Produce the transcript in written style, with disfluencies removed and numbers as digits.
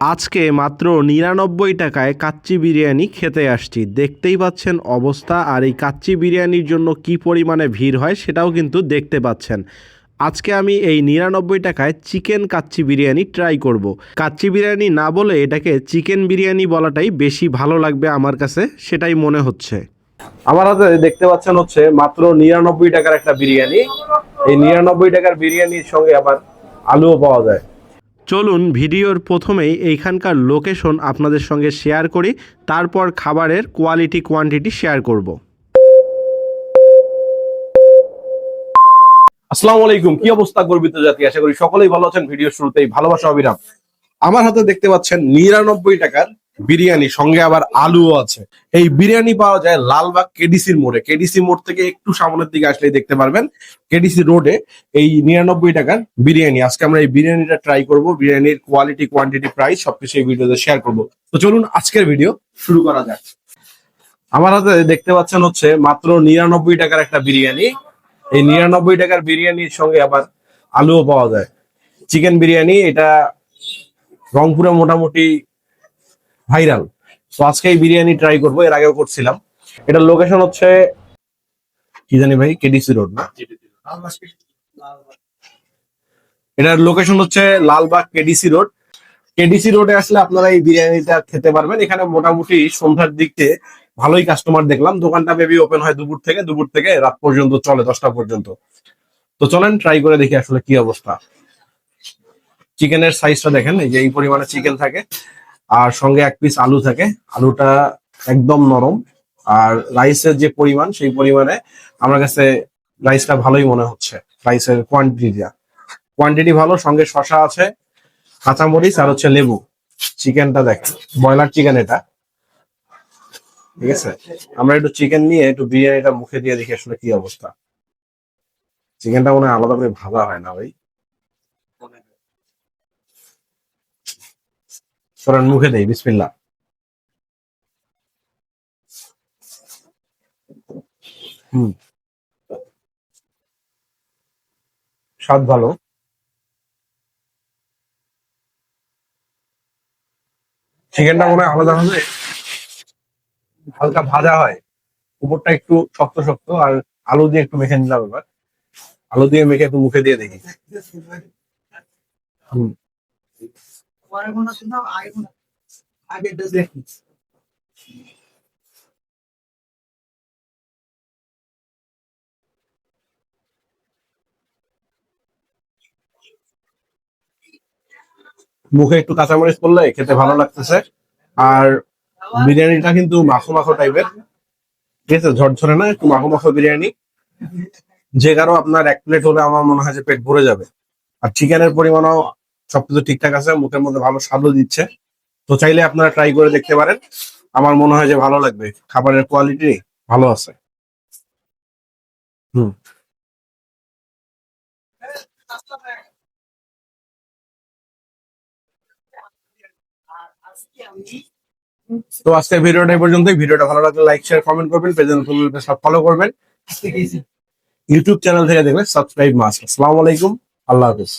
আজকে মাত্র ৯৯ টাকায় কাচ্চি বিরিয়ানি খেতে আসছি। দেখতেই পাচ্ছেন অবস্থা, আর এই কাচ্চি বিরিয়ানির জন্য কি পরিমাণে ভিড় হয় সেটাও কিন্তু দেখতে পাচ্ছেন। আজকে আমি এই ৯৯ টাকায় চিকেন কাচ্চি বিরিয়ানি ট্রাই করব। কাচ্চি বিরিয়ানি না বলে এটাকে চিকেন বিরিয়ানি বলাটাই বেশি ভালো লাগবে আমার কাছে, সেটাই মনে হচ্ছে। আমার হাতে দেখতে পাচ্ছেন হচ্ছে মাত্র ৯৯ টাকার একটা বিরিয়ানি। এই ৯৯ টাকার বিরিয়ানির সঙ্গে আবার আলুও পাওয়া যায়। চলুন ভিডিওর প্রথমেই এইখানকার লোকেশন আপনাদের সঙ্গে শেয়ার করি, তারপর খাবারের কোয়ালিটি কোয়ান্টিটি শেয়ার করব। আসসালামু আলাইকুম, কি অবস্থা গর্বিত জাতি? আশা করি সকলেই ভালো আছেন। ভিডিও শুরুতেই ভালোবাসা অবিরাম। আমার হাতে দেখতে পাচ্ছেন ৯৯ টাকার বিরিয়ানি, সঙ্গে আবার আলুও আছে। এই বিরিয়ানি পাওয়া যায় লালবাগ কেডিসির মোড়ে। কেডিসি মোড় থেকে একটু সামনের দিকে আসলেই দেখতে পারবেন কেডিসি রোডে এই ৯৯ টাকার বিরিয়ানি। আজকে আমরা এই বিরিয়ানিটা ট্রাই করব। বিরিয়ানির কোয়ালিটি, কোয়ান্টিটি, প্রাইস সবকিছু এই ভিডিওতে শেয়ার করব। তো চলুন আজকের ভিডিও শুরু করা যাক। আমার হাতে দেখতে পাচ্ছেন হচ্ছে মাত্র ৯৯ টাকার একটা বিরিয়ানি। এই ৯৯ টাকার বিরিয়ানির সঙ্গে আবার আলুও পাওয়া যায়। চিকেন বিরিয়ানি, এটা রংপুরে মোটামুটি ভাইরাল। তো আজকে এই বিরিয়ানি ট্রাই করবো, এর আগেও করছিলাম। এটার লোকেশন হচ্ছে কি জানি ভাই, কেডিসি রোড না? এটার লোকেশন হচ্ছে লালবাগ কেডিসি রোড। কেডিসি রোডে আসলে আপনারা এই বিরিয়ানিটা খেতে পারবেন। এখানে মোটামুটি সন্ধ্যার দিকে ভালোই কাস্টমার দেখলাম। দোকানটা মেবি ওপেন হয় দুপুর থেকে রাত পর্যন্ত চলে, 10টা পর্যন্ত। তো চলেন ট্রাই করে দেখি আসলে কি অবস্থা। চিকেনের সাইজটা দেখেন, এই যে এই পরিমাণে চিকেন থাকে, আর সঙ্গে এক পিস আলু থাকে। আলুটা একদম নরম। আর রাইসের যে পরিমাণ, সেই পরিমাণে আমার কাছে রাইসটা ভালোই মনে হচ্ছে। রাইসের কোয়ান্টিটি ভালো, সঙ্গে শসা আছে, কাঁচামরিচ আর হচ্ছে লেবু। চিকেনটা দেখেন, ব্রয়লার চিকেন এটা, ঠিক আছে। আমরা একটু চিকেন নিয়ে একটু বিরিয়ানিটা মুখে দিয়ে দেখি আসলে কি অবস্থা। চিকেনটা মনে হয় আলাদা করে ভাজা হয় না ভাই। চলেন মুখে দেই, বিসমিল্লাহ। হুম, স্বাদ ভালো। চিকেনটা মনে হয় আলাদা ভাবে হালকা ভাজা হয়, উপরটা একটু শক্ত শক্ত। আর আলু দিয়ে একটু মেখে নিলাম এবার। আলু দিয়ে মেখে একটু মুখে দিয়ে দেখি। হুম, মুখে একটু কাঁচামরিচ পড়লে খেতে ভালো লাগতেছে। আর বিরিয়ানিটা কিন্তু মাখো মাখো টাইপের, ঠিক আছে, ঝরঝরে না, একটু মাখো মাখো বিরিয়ানি। যে কারো আপনার এক প্লেট হলে আমার মনে হয় যে পেট ভরে যাবে। আর চিকেনের পরিমাণও সবকিছু ঠিকঠাক আছে, মুখের মধ্যে ভালো স্বাদও দিচ্ছে। তো চাইলে আপনারা ট্রাই করে দেখতে পারেন। আমার মনে হয় যে ভালো লাগবে, খাবারের কোয়ালিটি ভালো আছে। হুম। তো আজকের ভিডিওটা এই পর্যন্তই। ভিডিওটা ভালো লাগলে লাইক, শেয়ার, কমেন্ট করবেন। পেজে সব ফলো করবেন। ইউটিউব চ্যানেল থেকে দেখলে সাবস্ক্রাইব মাস্ট। আসসালামু আলাইকুম, আল্লাহ হাফিজ।